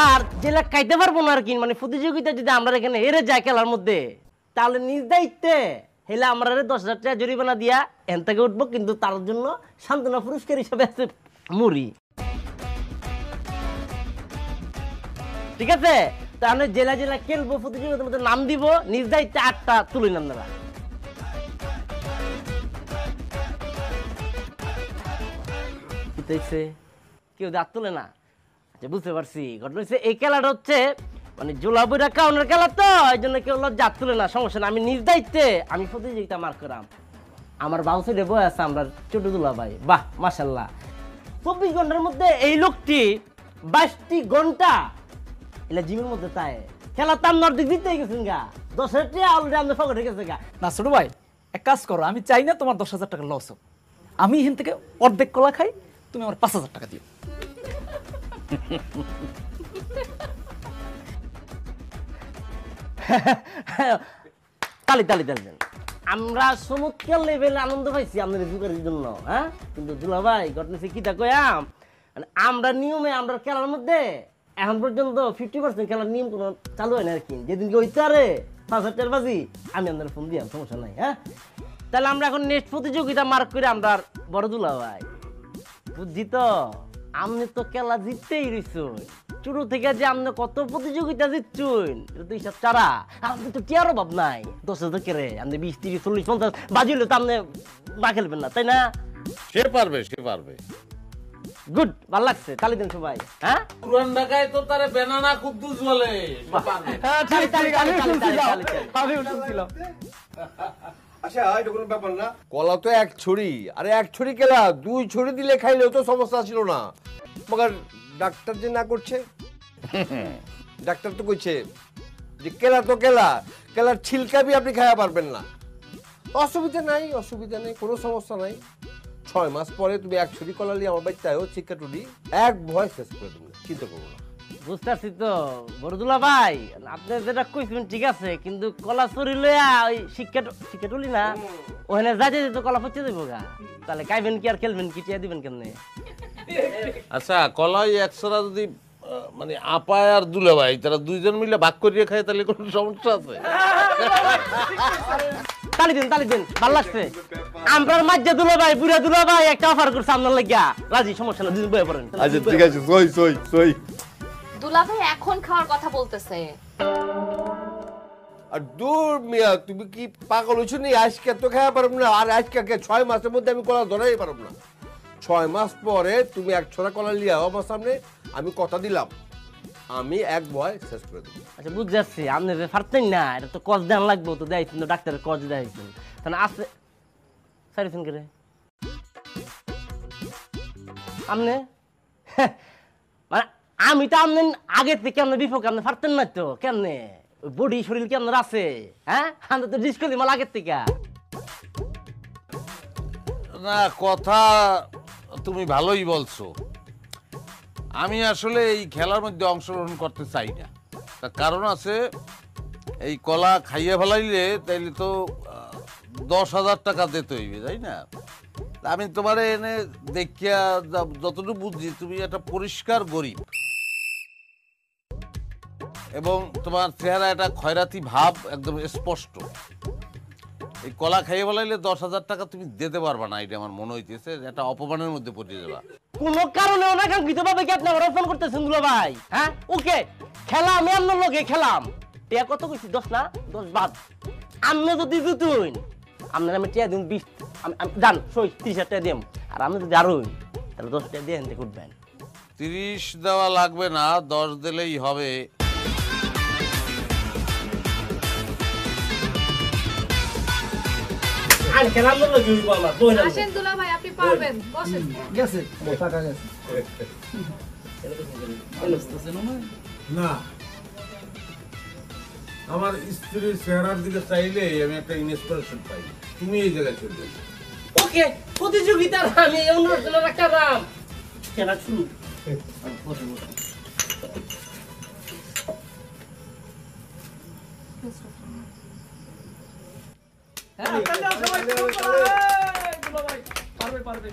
আর জেলা খাইতে পারবো না আর কি, মানে প্রতিযোগিতা যদি আমরা এখানে হেরে যাই খেলার মধ্যে, তাহলে নিজ দায়িত্বে হেলে আমরা 10,000 টাকা জরিমানা দিয়া এখান থেকে উঠবো, কিন্তু তার জন্য সান্ত্বনা পুরস্কার হিসাবে আছে মুড়ি। ঠিক আছে, তাহলে জেলা জেলা খেলবো, প্রতিযোগিতার মধ্যে নাম দিব, নিজ দায়িত্বে 8টা তুলে নাম নেবা। কেউ দাঁত তুলে না? আচ্ছা, বুঝতে পারছি। ঘটনা হচ্ছে, এই খেলাটা হচ্ছে মানে জোলাবুরা কাউনের খেলা, তো এই জন্য কেউ জাত তুলে না, সমস্যা না। আমি নিজ দায়িত্বে আমি প্রতিযোগিতা মার করাম। আমার বাউ সাইডে বয়ে আছে আমরা ছোট দুলা ভাই। বাহ, মাশাল্লাহ। 24 ঘন্টার মধ্যে এই লোকটি 22টি ঘন্টা এলা জিমের মধ্যে তাই খেলা তার নর্দিক দিতে গেছেন গা। 10,000 টাকা অলরেডি আমাদের পকেটে গেছে গা। না ছোট ভাই, এক কাজ করো, আমি চাই না তোমার 10,000 টাকা লস হোক। আমি এখান থেকে অর্ধেক কলা খাই, তুমি আমার 5,000 টাকা দিও। তালি তালি তালি। আমরা চমৎকার লেভেলে আনন্দ পাইছি আমাদের যুগের জন্য। হ্যাঁ, কিন্তু দুলা ভাই ঘটনা কি তা কয়াম, আমরা নিয়মে আমরা খেলার মধ্যে এখন পর্যন্ত 50% খেলার নিয়ম কোনো চালু হয় না আর কি। যেদিনকে হইতে আরে 5 বাজি আমি আপনার ফোন দিয়াম, সমস্যা নাই। হ্যাঁ, তাহলে আমরা এখন নেক্সট প্রতিযোগিতা মার্ক করে আমরা আর বড় দুলা ভাই বুঝছি তো। আপনি তো খেলা জিততেই রইছুন, শুরু থেকে যে আপনি কত প্রতিযোগিতা জিতছুন এটা তো হিসাব ছাড়া। আপনি তো টিয়ারও ভাব নাই 10,000 কেরে আপনি 20, 30, 40, 50 বাজিলে তো আপনি বা খেলবেন না, তাই না? সে পারবে, সে পারবে। গুড, ভালো লাগছে, তালি দেন সবাই। হ্যাঁ, পুরান ঢাকায় তো তারে বেনানা কুদ্দুস বলে। আচ্ছা এটা কোনো ব্যাপার না, কলা তো এক ছড়ি, আরে এক ছড়ি কেলা 2 ছড়ি দিলে খাইলেও তো সমস্যা ছিল না। মগার ডাক্তার যে না করছে, ডাক্তার তো কইছে যে কেলা তো কেলা, কেলার ছিলকা বি আপনি খাওয়া পারবেন না। অসুবিধা নাই, অসুবিধা নেই, কোনো সমস্যা নাই। 6 মাস পরে তুমি এক ছড়ি কলা নিয়ে আমার বাড়িতে আয়ো, শিক্ষা টুডি এক ভয় শেষ করে দেবো, চিন্তা করবো না। বুঝতে পারছি তো বড়দুলা ভাই, আপনি যেটা কইছেন ঠিক আছে, কিন্তু কলা চুরি লইয়া ওই শিক্ষা টুলি না ওখানে যাইতে তো কলা পচে দেবো গা, তাহলে খাইবেন কি আর খেলবেন কি, টিয়া দিবেন কেমনে? আচ্ছা কলাই একশোরা যদি মানে আপায় আর দুলাভাই তারা দুইজন মিলে ভাগ করিয়ে খায় তাহলে কোনো সমস্যা আছে? তালি দিন, ভালো লাগছে। আমরার মাঝে দুলাভাই বুড়া দুলাভাই একটা অফার করছে আপনার লাগিয়া, রাজি, সমস্যা না, দুদিন বয়ে পড়েন। আচ্ছা ঠিক আছে, সই। দুলাভাই এখন খাওয়ার কথা বলতেছে। আর দূর মিয়া, তুমি কি পাগল হইছো নি? আজকে তো খাওয়া পারব না, আর আজকে 6 মাসের মধ্যে আমি কলা ধরাই পারব না। 6 মাস পরে তুমি এক ছড়া কলা লিয়ে আও আমার সামনে, আমি কথা দিলাম আমি এক ভয় শেষ করে দেবো। আচ্ছা বুঝতে যাচ্ছি, আপনি যে পারতেন না, এটা তো কজ দেন লাগবো, তো দেখাইছেন তো ডাক্তারের কজ দেখাইছেন, তাহলে আসলে সারিছেন করে আপনি মানে আমি তো আপনি আগে থেকে কেমন বিপক্ষে আপনি পারতেন না তো, কেমনে বডি শরীর কেমন আছে? হ্যাঁ, আমি তো ডিসকলি মাল আগের থেকে। না, কথা তুমি ভালোই বলছো। আমি আসলে এই খেলার মধ্যে অংশগ্রহণ করতে চাই না, তার কারণ আছে, এই কলা খাইয়ে ফেলাইলে তাইলে তো 10,000 টাকা দিতে হইবে, তাই না? আমি তোমারে এনে দেখিয়া যতটুকু বুঝছি তুমি একটা পরিষ্কার গরিব, এবং তোমার চেহারা একটা খয়রাতি ভাব একদম স্পষ্ট। এই কলা খাইয়ে ফেলাইলে 10,000 টাকা তুমি দিতে পারবা না, এটা আমার মনে হইতেছে একটা অপমানের মধ্যে পড়ে যাবা। কোন কারণে অনাকাঙ্ক্ষিত ভাবে কি আপনি আমার ফোন করতেছেন দুলা ভাই? হ্যাঁ, ওকে খেলা আমি আপনার লগে খেলাম, টিয়া কত কইছি 10 না 10 বাদ। আপনি যদি দুতুন আপনার আমি টিয়া দিন 20, জান 30 টাকা দিম, আর আপনি যদি আরো তাহলে 10 টাকা দিয়ে এনতে করবেন। 30 দেওয়া লাগবে না, 10 দিলেই হবে। আর খেলা আপনার লগে হইব আমার বই না। আসেন দুলা ভাই, আপনি পারবেন, বসেন। গেছে টাকা গেছে না, আমার স্ত্রীর চেহারার দিকে চাইলে আমি একটা ইন্সপিরেশন পাই। তুমি এই জায়গায় চলে এসো। ওকে, প্রতিযোগিতার আমি অনুরোধ রাখলাম, খেলা শুরু। পারবে।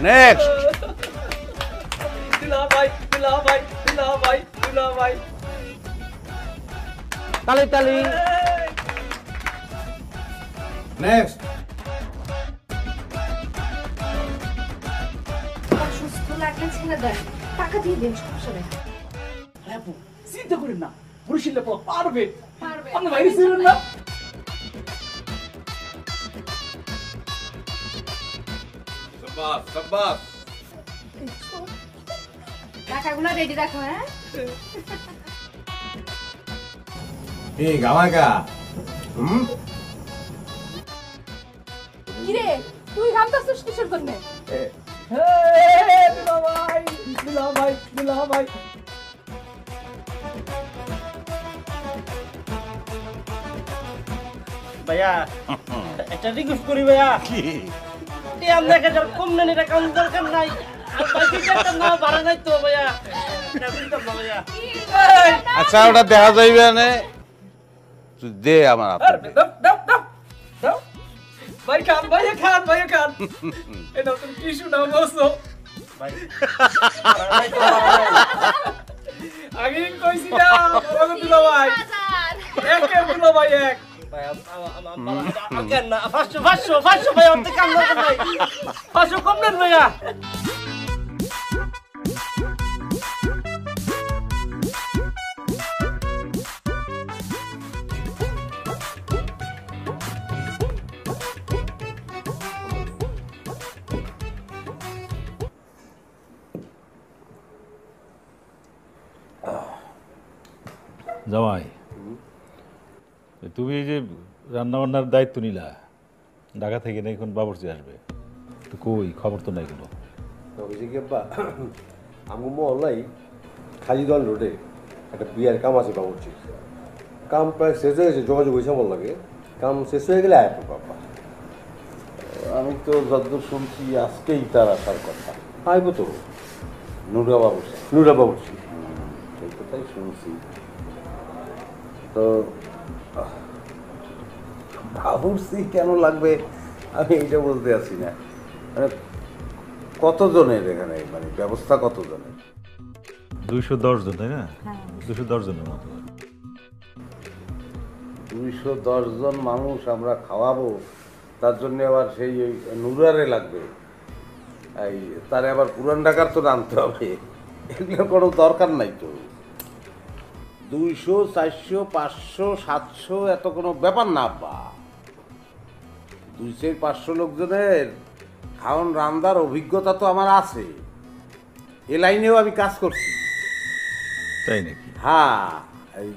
নেক্সট দুলা ভাই তালি নেক্সট সুস্থ লাগলে ছেড়ে দেন, টাকা দিয়ে দিন, সমস্যা নেই। হ্যাঁ, চিন্তা করেন না, বরিশালে পারবে। পারবে, আপনি বাইরে ছিলেন না? সাব্বাস টাকাগুলো রেডি রাখো। হ্যাঁ, এই গামাকা কিরে তুই ঘামতাছিস কিসের জন্য? দুলা ভাই ভাইয়া একটা রিকোয়েস্ট করি ভাইয়া, কি আপনাকে কম নেন, এটা কারণ দরকার নাই, না ভাড়া নাই তো ভাইয়া ভাইয়া আচ্ছা ওটা দেখা যাইবে না, তুই দে আমার হাতে দে। ভাই খান ভাইয়া খান ভাইয়া খান এটা তুমি কি শুনাও বলছো আগে কইছি না বড় দুলা ভাই একের দুলা ভাই এক কেন না 500 ভাই অর্ধেক কাম না ভাই 500 কম দেন ভাইয়া জামাই, তুমি এই যে রান্না বান্নার দায়িত্ব নিলা, ঢাকা থেকে না এখন বাবুর্চি আসবে, তো কই খবর তো নাই কোনো। আমি মহল্লাই খালিদন রোডে একটা বিয়ার কাম আছে বাবুর্চি, কাম প্রায় শেষ হয়ে গেছে, যোগাযোগ হয়েছে আমার লাগে, কাম শেষ হয়ে গেলে আয় বাবা। আমি তো যতদূর শুনছি আজকেই তার আসার কথা। আইব তো নুরা বাবুর্চি। নুরা বাবুর্চি সেই কথাই শুনছি। তো বাবুর্চি কেন লাগবে আমি এইটা বলতে আছি না, মানে কতজনের এখানে, মানে ব্যবস্থা কতজনের? 210 জন, তাই না? 210 জনের মতো। 210 জন মানুষ আমরা খাওয়াবো, তার জন্য আবার সেই ওই নুরারে লাগবে, এই তারে আবার পুরান ঢাকার তো আনতে হবে, এগুলোর কোনো দরকার নাই তো। 200, 400, 500, 700 এত কোনো ব্যাপার না আব্বা। 200-500 লোকজনের খাওয়ান রান্নার অভিজ্ঞতা তো আমার আছে, এ লাইনেও আমি কাজ করছি। তাই নাকি? হ্যাঁ, এই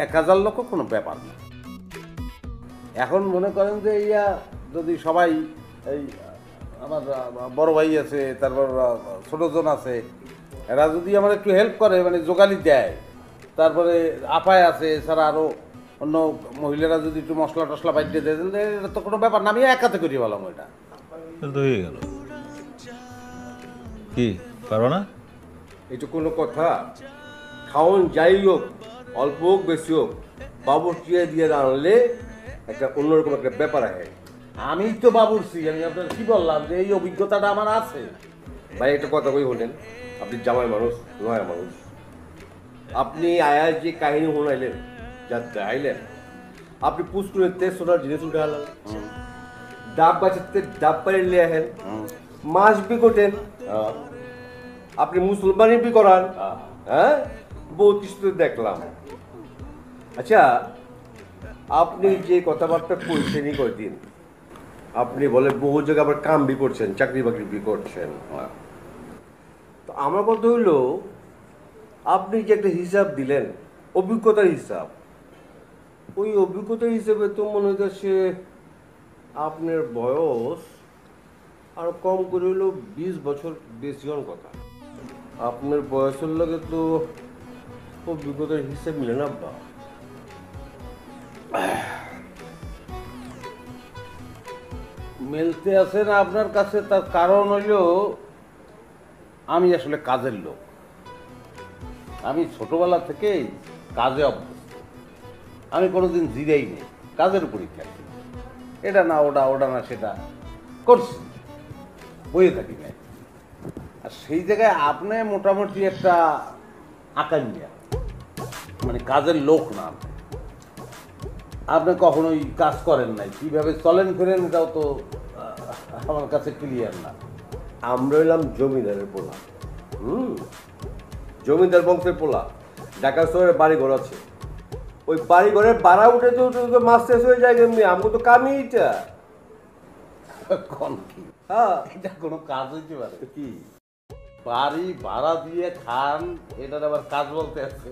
1000 লোক কোনো ব্যাপার না। এখন মনে করেন যে ইয়া যদি সবাই, এই আমার বড় ভাই আছে, তারপর ছোটজন আছে, এরা যদি আমার একটু হেল্প করে, মানে জোগালি দেয়, তারপরে আপায় আছে, এছাড়া আরও অন্য মহিলারা যদি একটু মশলা টশলা বাইরে দেয়, এটা তো কোনো ব্যাপার না, আমি একাতে করি বললাম ওইটা। তো হয়ে গেল, কি পারো না? এটা কোনো কথা? খাওয়ান যাই হোক, অল্প হোক বেশি হোক, বাবুর্চি দিয়ে আনলে একটা অন্যরকম একটা ব্যাপার আছে। আমি তো বাবুর্চি, আমি আপনার কি বললাম যে এই অভিজ্ঞতাটা আমার আছে। ভাই একটা কথা কই বলেন, আপনি জামাই মানুষ, নয়া মানুষ, আপনি আয়ার যে কাহিনী শোনাইলেন, যা দেখাইলেন, আপনি পুষ্কুরে তেজ সোনার জিনিস উঠে আনলেন, ডাব বাঁচাতে ডাব পাড়ি নিয়ে আসেন, মাছ বিকোটেন, আপনি মুসলমানি বি করান, হ্যাঁ বহুত কিছু তো দেখলাম। আচ্ছা, আপনি যে কথাবার্তা কইছেনই কয়দিন, আপনি বলে বহু জায়গায় আবার কাম বি করছেন, চাকরি বাকরি বি করছেন, তো আমার কথা হইল, আপনি যে একটা হিসাব দিলেন, অভিজ্ঞতার হিসাব, ওই অভিজ্ঞতার হিসেবে তো মনে হইতেছে আপনার বয়স আরো কম করে হইল 20 বছর বেশি হন কথা। আপনার বয়সের লগে তো অভিজ্ঞতার হিসাব মিলে না বা। মিলতে আছে না আপনার কাছে, তার কারণ হইল আমি আসলে কাজের লোক, আমি ছোটবেলা থেকেই কাজে অভ্যস্ত, আমি কোনোদিন জিরেই নেই, কাজের উপরই থাকি, এটা না ওটা, ওটা না সেটা করছি, বইয়ে থাকি না। আর সেই জায়গায় আপনি মোটামুটি একটা আকাঙ্ক্ষা, মানে কাজের লোক না, আপনি কখনোই কাজ করেন নাই, কিভাবে চলেন ফেরেন এটাও তো আমার কাছে ক্লিয়ার না। আমরা হইলাম জমিদারের পোলা, জমিদার বংশের পোলা, ঢাকা শহরে বাড়ি ঘর আছে, ওই বাড়ি ঘরের ভাড়া উঠে তো মাছ শেষ হয়ে যায়, এমনি আমাকে তো কামই এটা। কোন কি? হ্যাঁ, এটা কোনো কাজ হইতে পারে কি? বাড়ি ভাড়া দিয়ে খান, এটার আবার কাজ বলতে আছে?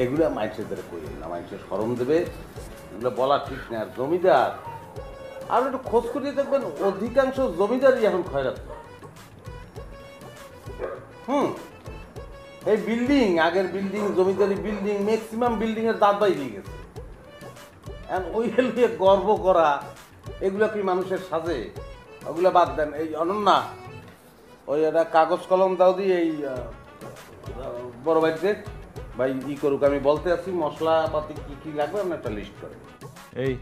এগুলো মানুষের দ্বারা করি না, মানুষের শরম দেবে, এগুলো বলা ঠিক না। আর জমিদার, আর একটু খোঁজ করিয়ে দেখবেন, অধিকাংশ জমিদারই এখন খয়রাত করে। এই বিল্ডিং, আগের বিল্ডিং, জমিদারি বিল্ডিং, ম্যাক্সিমাম বিল্ডিং এর দাঁত বাইরে গেছে। ওই নিয়ে গর্ব করা, এগুলো কি মানুষের সাজে? ওগুলো বাদ দেন। এই অনন্যা, ওই একটা কাগজ কলম দাও দি এই বড় ভাইকে ভাই ই করুক, আমি বলতে আছি মশলাপাতি কি কি লাগবে আপনি একটা লিস্ট করেন। এই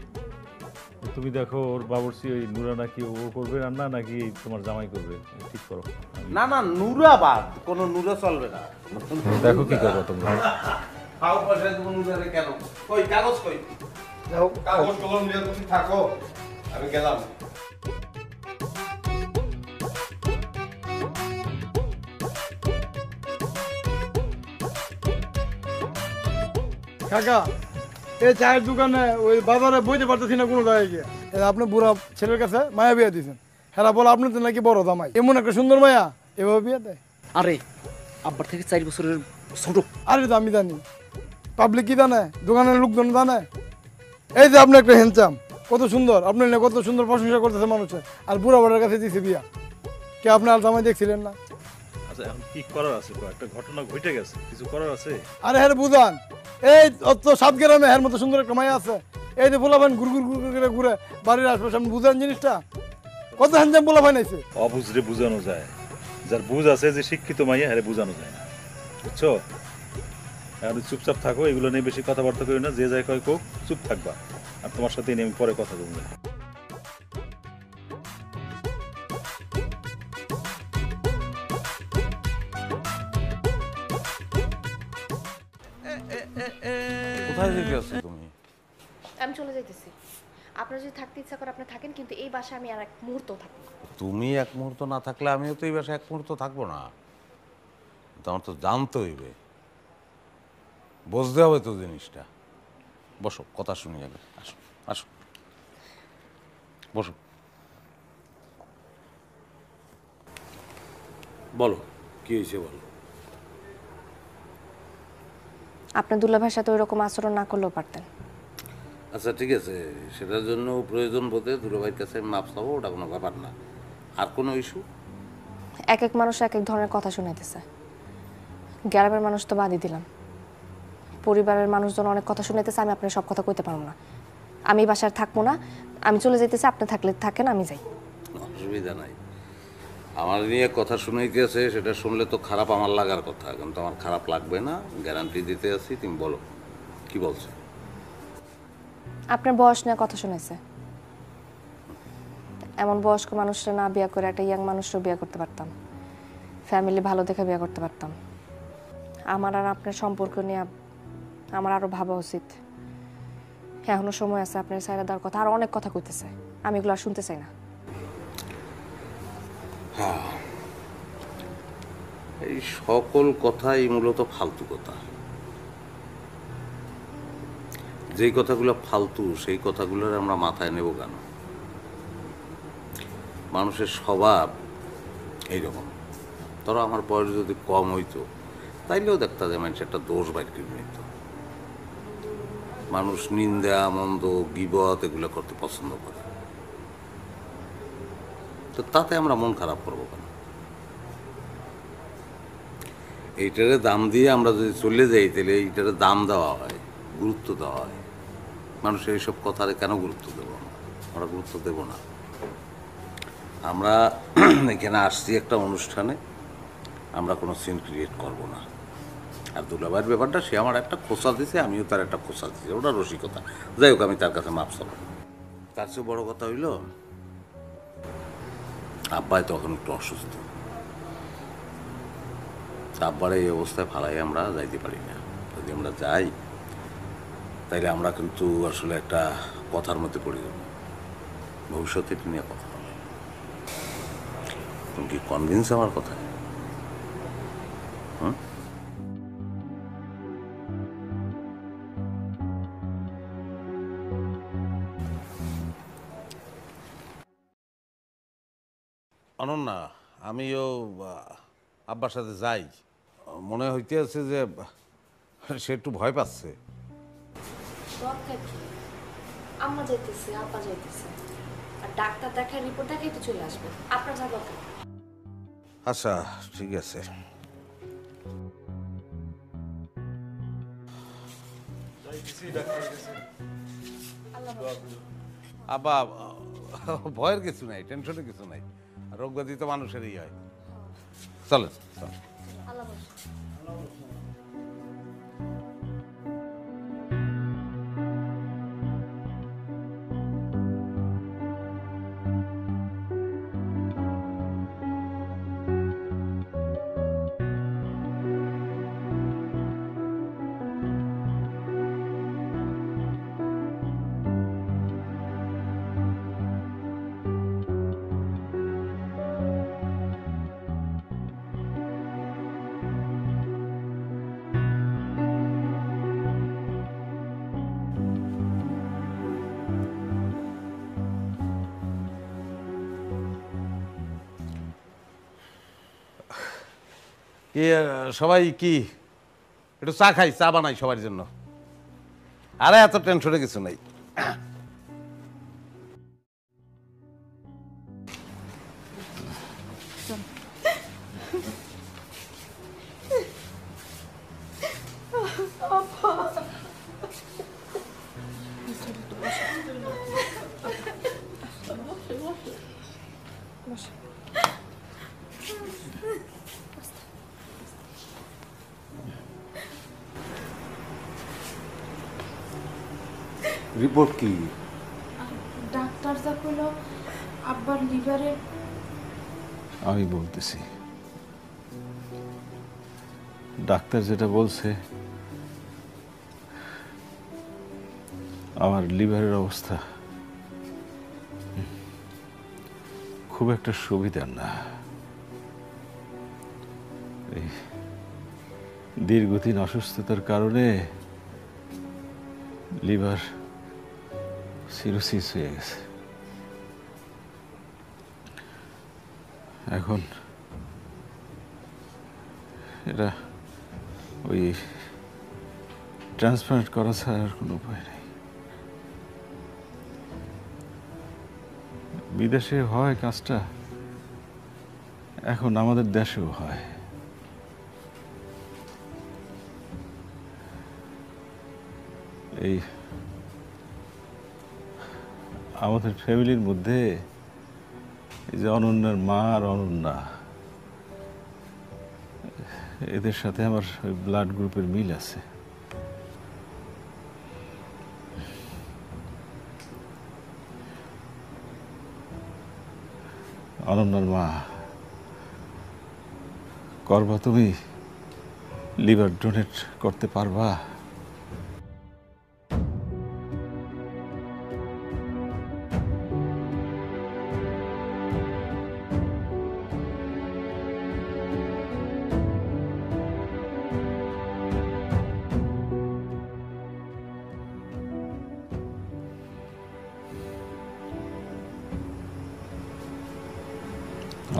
তুমি দেখো ওর বাবুর্চি ওই নুরা নাকি ও করবে রান্না নাকি তোমার জামাই করবে, ঠিক করো। না না, নুরা বাদ, কোনো নুরা চলবে না। দেখো কি করবো তোমরা। খাও পয়সা দেবো নুরারে কেন? কই কাগজ কই? যাও কাগজ কলম নিয়ে তুমি থাকো, আমি গেলাম। কাকা এই চায়ের দোকানে ওই বাজারে বইতে পারতেছি না কোনো জায়গায় গিয়ে। আপনি বুড়া ছেলের কাছে মায়া বিয়ে দিয়েছেন, হ্যাঁ বলো আপনি তো নাকি বড় জামাই, এমন একটা সুন্দর মায়া এভাবে বিয়ে দেয়? আরে আব্বার থেকে 4 বছরের ছোট। আরে আমি জানি, পাবলিক কি জানে, দোকানের লোকজন জানে। এই যে আপনি একটা হ্যান্ডসাম, কত সুন্দর, আপনি কত সুন্দর প্রশংসা করতেছে মানুষের, আর বুড়া বড়ার কাছে দিয়েছে বিয়া। কে আপনি আর জামাই দেখছিলেন না? আচ্ছা এখন কি করার আছে? একটা ঘটনা ঘটে গেছে, কিছু করার আছে? আরে হ্যাঁ বুঝান, এই তো 7 গ্রামে হ্যার মতো সুন্দর একটা মায়া আছে, এই যে পোলাপান ঘুর ঘুর ঘুর করে ঘুরে বাড়ির আশপাশে, আপনি বুঝান জিনিসটা, কত হ্যান্ডসাম পোলাপান আছে। অবুঝরে বুঝানো যায়, যার বুঝ আছে যে শিক্ষিত মাইয়া হ্যাঁ বুঝানো যায় না, বুঝছো? এখন চুপচাপ থাকো, এগুলো নিয়ে বেশি কথাবার্তা করি না, যে যায় কয় কোক, চুপ থাকবা। আর তোমার সাথে নিয়ে আমি পরে কথা বলবো। কোথায় যেতে আছো তুমি? আমি চলে যাইতেছি। আপনার যদি থাকতে ইচ্ছা করে আপনি থাকেন, কিন্তু এই বাসায় আমি আর এক মুহূর্ত থাকবো না। তুমি এক মুহূর্ত না থাকলে আমিও তো এই বাসায় এক মুহূর্ত থাকবো না। তোমার তো জানতে হইবে, বুঝতে হবে তো জিনিসটা। বসো, কথা শুনি আগে। আসো আসো, বসো। বলো কি হয়েছে বলো। আপনার দুলাভাইয়ের সাথে ওইরকম আচরণ না করলেও পারতেন। আচ্ছা ঠিক আছে, সেটার জন্য প্রয়োজন বোধে দুলাভাইয়ের কাছে আমি মাপ চাবো, ওটা কোনো ব্যাপার না। আর কোনো ইস্যু? এক এক মানুষ এক এক ধরনের কথা শুনাইতেছে। গ্রামের মানুষ তো বাদই দিলাম, পরিবারের মানুষজন অনেক কথা শুনাইতেছে। আমি আপনার সব কথা কইতে পারবো না। আমি বাসায় থাকবো না, আমি চলে যেতেছি। আপনি থাকলে থাকেন, আমি যাই। অসুবিধা নাই, আমার নিয়ে কথা শুনাইতেছে, সেটা শুনলে তো খারাপ আমার লাগার কথা, কিন্তু আমার খারাপ লাগবে না, গ্যারান্টি দিতে আছি। তুমি বলো কি বলছো। আপনার বয়স নিয়ে কথা শুনাইছে। এমন বয়স্ক মানুষরা না বিয়ে করে একটা ইয়াং মানুষও বিয়ে করতে পারতাম, ফ্যামিলি ভালো দেখে বিয়ে করতে পারতাম। আমার আর আপনার সম্পর্ক নিয়ে আমার আরো ভাবা উচিত। এখনো সময় আছে, আপনার সাইরা দেওয়ার কথা। আর অনেক কথা কইতেছে, আমি এগুলো আর শুনতে চাই না। এই সকল কথাই মূলত ফালতু কথা। যেই কথাগুলো ফালতু সেই কথাগুলোর আমরা মাথায় নেব কেন? মানুষের স্বভাব এইরকম। ধরো আমার বয়স যদি কম হইতো, তাইলেও দেখতা যে মানুষ একটা দোষ বাইর করে নিত। মানুষ নিন্দা, মন্দ, গীবত এগুলো করতে পছন্দ করে, তো তাতে আমরা মন খারাপ করবো কেন? এইটারে দাম দিয়ে আমরা যদি চলে যাই, তাহলে এইটারে দাম দেওয়া হয়, গুরুত্ব দেওয়া হয়। মানুষের এইসব কথারে কেন গুরুত্ব দেবো? আমরা গুরুত্ব দেব না। আমরা এখানে আসছি একটা অনুষ্ঠানে, আমরা কোনো সিন ক্রিয়েট করব না। আর দুলাভাইয়ের ব্যাপারটা, সে আমার একটা খোঁচা দিছে, আমিও তার একটা খোঁচা দিছি, ওটা রসিকতা। যাই হোক, আমি তার কাছে মাপ চাবো। তার চেয়ে বড় কথা হইল, আব্বাই তখন একটু অসুস্থ। আব্বারে এই অবস্থায় ফালাই আমরা যাইতে পারি না। যদি আমরা যাই, তাইলে আমরা কিন্তু আসলে একটা কথার মধ্যে পড়ে যাব। ভবিষ্যতে এটা নিয়ে কথা হবে। তুমি কি কনভিন্স আমার কথা? অনন্যা, আমিও আব্বার সাথে যাই। মনে হইতে আছে যে সে একটু ভয় পাচ্ছে। আম্মা যাইতেছে, আব্বা যাইতেছে, আর ডাক্তার দেখায় রিপোর্ট দেখাই তো চলে আসবে। আপনার যা দরকার। আচ্ছা ঠিক আছে। আব্বা, ভয়ের কিছু নাই, টেনশনের কিছু নাই। রোগ ব্যাধি তো মানুষেরই হয়। চলেন। সবাই কি একটু চা খাই, চা বানাই সবার জন্য। আরে এত টেনশনে কিছু নাই। রিপোর্ট কি? ডাক্তার যা কইলো আব্বার লিভারে। আমি বলতেছি, ডাক্তার যেটা বলছে, আমার লিভারের অবস্থা খুব একটা সুবিধার না। এই দীর্ঘদিন অসুস্থতার কারণে লিভার সিরোসিস হয়ে গেছে। এখন এটা ওই ট্রান্সপ্লান্ট করা ছাড়া আর কোনো উপায় নেই। বিদেশে হয় কাজটা, এখন আমাদের দেশেও হয়। এই আমাদের ফ্যামিলির মধ্যে এই যে অনন্যার মা আর অনন্যা, এদের সাথে আমার ওই ব্লাড গ্রুপের মিল আছে। অনন্যার মা, করবা তুমি? লিভার ডোনেট করতে পারবা?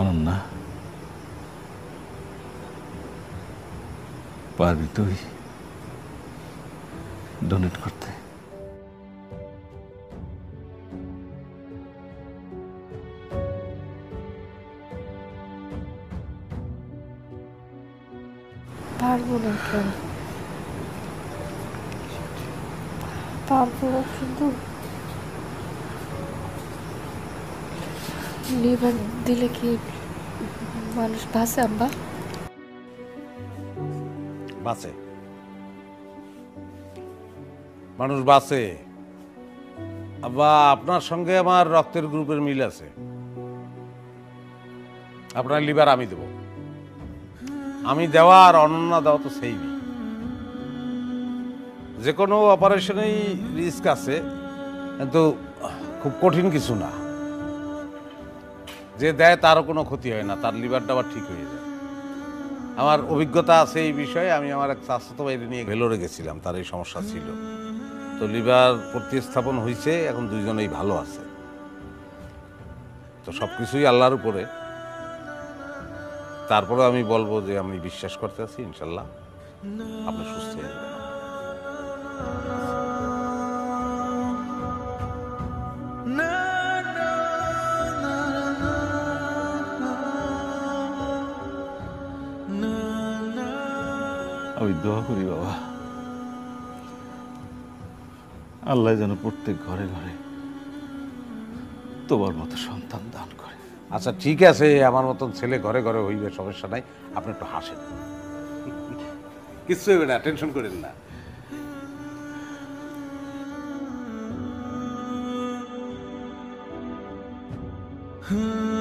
অনন্যা, পারবি তুই ডোনেট করতে? পারবো না কেন? পারবো না, কিন্তু লিভার দিলে কি মানুষ বাঁচে আব্বা? বাঁচে, মানুষ বাঁচে। আব্বা, আপনার সঙ্গে আমার রক্তের গ্রুপের মিল আছে। আপনার লিভার আমি দেব। আমি দেওয়া আর অনন্যা দেওয়া তো সেই। যে কোনো অপারেশনেই রিস্ক আছে, কিন্তু খুব কঠিন কিছু না। যে দেয় তারও কোনো ক্ষতি হয় না, তার লিভারটা আবার ঠিক হয়ে যায়। আমার অভিজ্ঞতা আছে এই বিষয়ে। আমি আমার এক স্বাস্থ্য বাইরে নিয়ে ভেলোরে গেছিলাম, তার এই সমস্যা ছিল। তো লিভার প্রতিস্থাপন হয়েছে, এখন দুইজনেই ভালো আছে। তো সব কিছুই আল্লাহর উপরে। তারপরে আমি বলবো যে আমি বিশ্বাস করতে আছি ইনশাল্লাহ আপনি সুস্থ হয়ে যাবেন। আমি দোয়া করি বাবা, আল্লাহ যেন প্রত্যেক ঘরে ঘরে তোমার মতো সন্তান দান করে। আচ্ছা ঠিক আছে, আমার মতন ছেলে ঘরে ঘরে হইবে, সমস্যা নাই, আপনি একটু হাসেন। কিচ্ছু হবে না, টেনশন করেন না। हाँ